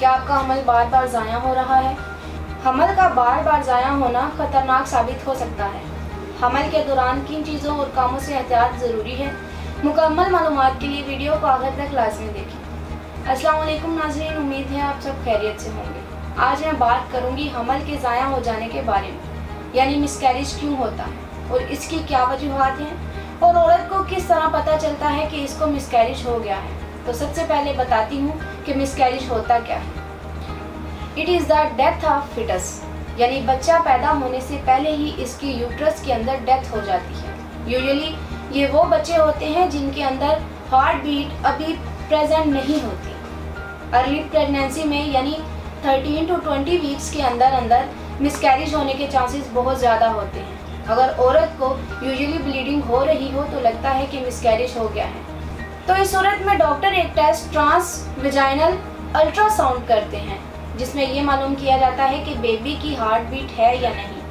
क्या आपका हमल बार बार ज़ाया हो रहा है? हमल का बार बार ज़ाया होना खतरनाक साबित हो सकता है। हमल के दौरान किन चीज़ों और कामों से एहतियात ज़रूरी है? मुकम्मल मालूमात के लिए वीडियो को आखिर तक लाज़मी देखें। अस्सलाम वालेकुम नाज़रीन, उम्मीद है आप सब खैरियत से होंगे। आज मैं बात करूंगी हमल के ज़ाया हो जाने के बारे में, यानी मिसकैरेज क्यों होता है और इसकी क्या वजूहात हैं और औरत को किस तरह पता चलता है कि इसको मिसकैरेज हो गया है। तो सबसे पहले बताती हूँ कि मिसकैरेज होता क्या है। It is the death of foetus, यानी बच्चा पैदा होने से पहले ही इसकी यूट्रस के अंदर डेथ हो जाती है। यूजुअली ये वो बच्चे होते हैं जिनके अंदर हार्ट बीट अभी प्रेजेंट नहीं होती। अर्ली प्रेगनेंसी में यानी 13 to 20 वीक्स के अंदर मिसकैरेज होने के चांसेस बहुत ज़्यादा होते हैं। अगर औरत को यूजुअली ब्लीडिंग हो रही हो तो लगता है कि मिसकैरेज हो गया है, तो इस सूरत में डॉक्टर एक टेस्ट ट्रांस वेजाइनल अल्ट्रासाउंड करते हैं, जिसमें ये मालूम किया जाता है कि बेबी की हार्ट बीट है या नहीं,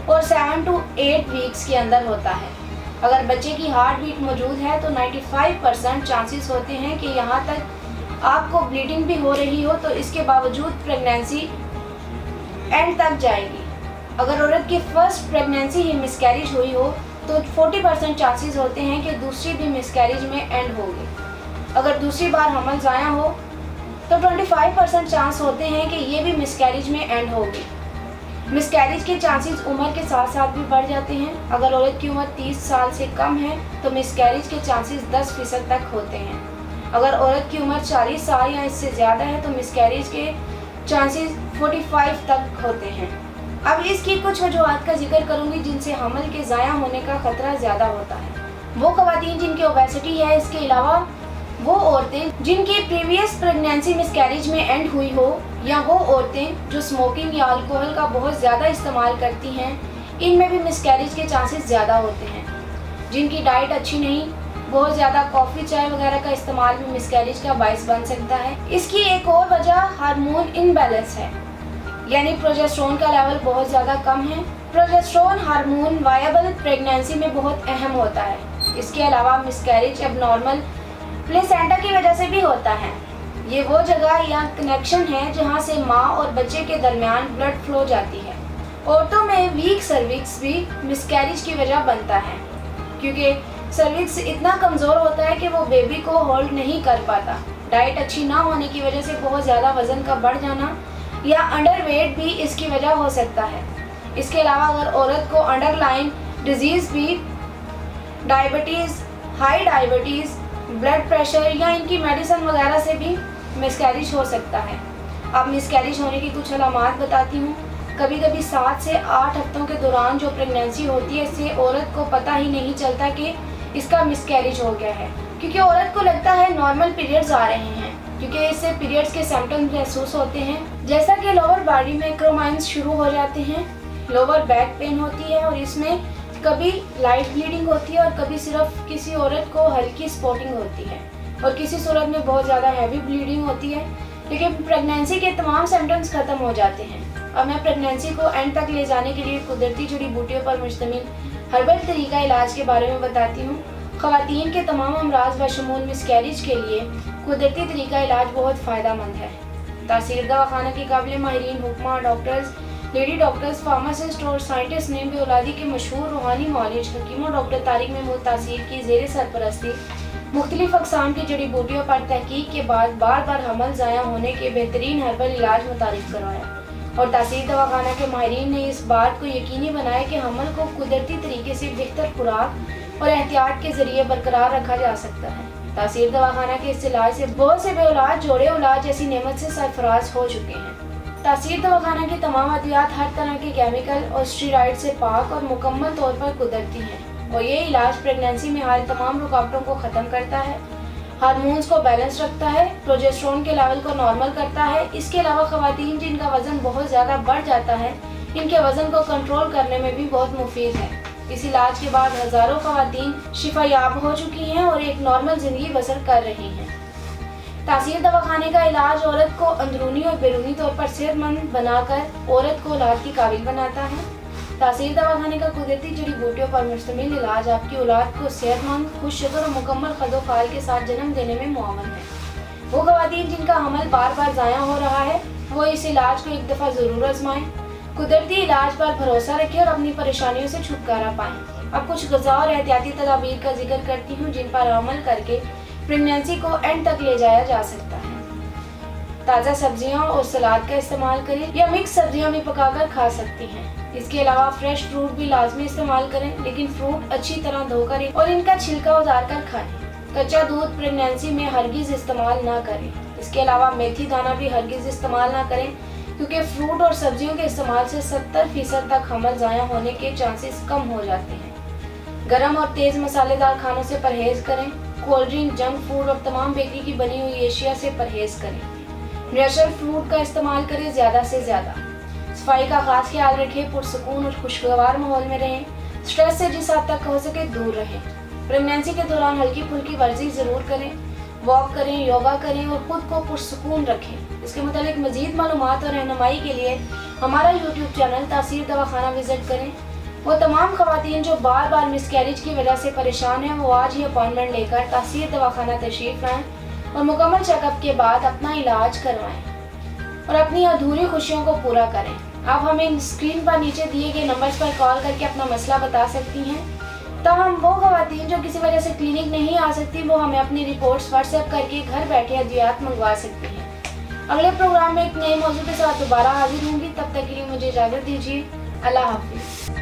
और 7 to 8 वीक्स के अंदर होता है। अगर बच्चे की हार्ट बीट मौजूद है तो 95% चांसेस होते हैं कि यहाँ तक आपको ब्लीडिंग भी हो रही हो, तो इसके बावजूद प्रेगनेंसी एंड तक जाएगी। अगर औरत की फर्स्ट प्रेगनेंसी ही मिसकैरेज हुई हो तो 40% चांसेस होते हैं कि दूसरी भी मिसकैरेज में एंड होगी। अगर दूसरी बार हमल ज़ाया हो तो 25% चांस होते हैं कि ये भी मिसकैरेज में एंड होगी। मिसकैरेज के चांसेस उम्र के साथ साथ भी बढ़ जाते हैं। अगर औरत की उम्र 30 साल से कम है तो मिसकैरेज के चांसेस 10% तक होते हैं। अगर औरत की उम्र 40 साल या इससे ज़्यादा है तो मिसकैरेज के चांसेस 45 तक होते हैं। अब इसकी कुछ वजूहात का जिक्र करूंगी जिनसे हमल के ज़ाया होने का खतरा ज़्यादा होता है। वो ख़वातीन जिनकी ओबेसिटी है, इसके अलावा वो औरतें जिनकी प्रीवियस प्रेगनेंसी मिसकैरेज में एंड हुई हो, या वो औरतें जो स्मोकिंग या अल्कोहल का बहुत ज़्यादा इस्तेमाल करती हैं, इनमें भी मिसकैरेज के चांसेस ज़्यादा होते हैं। जिनकी डाइट अच्छी नहीं, बहुत ज़्यादा कॉफ़ी चाय वगैरह का इस्तेमाल भी मिसकैरेज का बाइस बन सकता है। इसकी एक और वजह हार्मोन इनबैलेंस है, यानी प्रोजेस्टेरोन का लेवल बहुत ज़्यादा कम है। प्रोजेस्टेरोन हार्मोन वायबल प्रेगनेंसी में बहुत अहम होता है। इसके अलावा मिसकैरेज एबनॉर्मल प्लेसेंटा की वजह से भी होता है। ये वो जगह या कनेक्शन है जहाँ से माँ और बच्चे के दरमियान ब्लड फ्लो जाती है। औरतों में वीक सर्विक्स भी मिसकैरेज की वजह बनता है, क्योंकि सर्विक्स इतना कमज़ोर होता है कि वो बेबी को होल्ड नहीं कर पाता। डाइट अच्छी ना होने की वजह से बहुत ज़्यादा वज़न का बढ़ जाना या अंडरवेट भी इसकी वजह हो सकता है। इसके अलावा अगर औरत को अंडरलाइन डिजीज़ भी, diabetes, high diabetes, blood pressure या इनकी मेडिसिन वगैरह से भी मिसकैरेज हो सकता है। अब मिसकैरेज होने की कुछ अलामात बताती हूँ। कभी कभी 7 से 8 हफ्तों के दौरान जो प्रेगनेंसी होती है, इससे औरत को पता ही नहीं चलता कि इसका मिसकैरेज हो गया है, क्योंकि औरत को लगता है नॉर्मल पीरियड्स आ रहे हैं, क्योंकि इससे पीरियड्स के सिम्टम्स महसूस होते हैं, जैसा कि लोअर बॉडी में क्रोमाइंस शुरू हो जाते हैं, लोअर बैक पेन होती है, और इसमें कभी लाइट ब्लीडिंग होती है और कभी सिर्फ किसी औरत को हल्की स्पॉटिंग होती है, और किसी सूरत में बहुत ज़्यादा हैवी ब्लीडिंग होती है। लेकिन प्रेगनेंसी के तमाम सिम्टम्स ख़त्म हो जाते हैं। अब मैं प्रेगनेंसी को एंड तक ले जाने के लिए कुदरती जड़ी बूटियों पर मुश्तमिल हर्बल तरीका इलाज के बारे में बताती हूँ। ख़वातीन के तमाम अमराज बशमूल मिसकैरेज के लिए कुदरती तरीका इलाज बहुत फ़ायदेमंद है। तासीर दवाखाना के काबिल माहिरीन हुक्मा, डॉक्टर्स, लेडी डॉक्टर्स, फार्मासिस्ट और साइंटिस्ट ने बेऔलादी के मशहूर रूहानी मौलिज हकीमों डॉक्टर तारिक महमूद तासीर की ज़ेर सरपरस्ती मुख्तलिफ अक़साम की जड़ी बूटियों पर तहकीक के बाद बार बार हमल ज़ाया होने के बेहतरीन हर्बल इलाज मुतारिफ करवाया, और तासीर दवाखाना के माहिरीन ने इस बात को यकीनी बनाया कि हमल को कुदरती तरीके से बेहतर खुराक और एहतियात के ज़रिए बरकरार रखा जा सकता है। तासीर दवाखाना के इस इलाज से बहुत से बेऔलाद जोड़े औलाद जैसी नेमत से सरफराज हो चुके हैं। तासीर दवाखाना की तमाम अद्वियात हर तरह के केमिकल और स्टेरॉइड से पाक और मुकम्मल तौर पर कुदरती हैं, और ये इलाज प्रेगनेंसी में हाल तमाम रुकावटों को ख़त्म करता है, हार्मोन्स को बैलेंस रखता है, प्रोजेस्टेरोन के लेवल को नॉर्मल करता है। इसके अलावा ख़वातीन जिनका वज़न बहुत ज़्यादा बढ़ जाता है, इनके वज़न को कंट्रोल करने में भी बहुत मुफीद है। इस इलाज के बाद हज़ारों ख़वातीन शिफायाब हो चुकी हैं और एक नॉर्मल ज़िंदगी बसर कर रही हैं। तासीर दवाखाने का इलाज औरत को अंदरूनी और बैरूनी तौर पर सेहतमंद बनाकर औरत को औलाद की काबिल बनाता है। तासीर दवाखाने का कुदरती जड़ी बूटियों पर मुश्तमिल इलाज आपकी औलाद को सेहतमंद, खुशशक्ल और मुकम्मल खदोखाल के साथ जन्म देने में मुआवन है। वो ख़वातीन जिनका हमल बार बार ज़ाया हो रहा है वो इस इलाज को एक दफ़ा ज़रूर आजमाएं। कुदरती इलाज पर भरोसा रखें और अपनी परेशानियों से छुटकारा पाएं। अब कुछ ग़िज़ा और एहतियाती तदाबीर का जिक्र करती हूँ जिन पर अमल करके प्रेगनेंसी को एंड तक ले जाया जा सकता है। ताज़ा सब्जियां और सलाद का इस्तेमाल करें या मिक्स सब्जियां भी पकाकर खा सकती हैं। इसके अलावा फ्रेश फ्रूट भी लाजमी इस्तेमाल करें, लेकिन फ्रूट अच्छी तरह धोकर और इनका छिलका उतार कर खाएं। कच्चा दूध प्रेगनेंसी में हरगिज़ इस्तेमाल ना करें। इसके अलावा मेथी दाना भी हरगिज़ इस्तेमाल ना करें, क्योंकि फ्रूट और सब्जियों के इस्तेमाल से 70% तक हमल ज़ाया होने के चांसेस कम हो जाते हैं। गरम और तेज़ मसालेदार खानों से परहेज़ करें। कोल्ड ड्रिंक, जंक फूड और तमाम बेकरी की बनी हुई एशिया से परहेज़ करें। नेचुरल फ्रूट का इस्तेमाल करें ज़्यादा से ज़्यादा। सफाई का खास ख्याल रखें। पुरसकून और खुशगवार माहौल में रहें। स्ट्रेस से जिस हद तक हो सके दूर रहें। प्रेगनेंसी के दौरान हल्की फुल्की वर्जिश ज़रूर करें। वॉक करें, योगा करें और ख़ुद को पुरसकून रखें। इसके मुतालिक मज़ीद मालूमात और रहनुमाई के लिए हमारा यूट्यूब चैनल तासीर दवाखाना विज़िट करें। वो तमाम ख़वातीन जो बार बार मिसकैरेज की वजह से परेशान हैं, वो आज ही अपॉइंटमेंट लेकर तासीर दवाखाना तशरीफ़ लाएँ और मुकम्मल चेकअप के बाद अपना इलाज करवाएं और अपनी अधूरी खुशियों को पूरा करें। आप हमें स्क्रीन पर नीचे दिए गए नंबर्स पर कॉल करके अपना मसला बता सकती हैं। हम वो ख़वातीन जो किसी वजह से क्लिनिक नहीं आ सकती, वो हमें अपनी रिपोर्ट्स व्हाट्सएप करके घर बैठे अद्वियात मंगवा सकती हैं। अगले प्रोग्राम में एक नए मौजू के साथ दोबारा हाजिर होंगी। तब तक के लिए मुझे इजाज़त दीजिए। अल्लाह हाफिज़।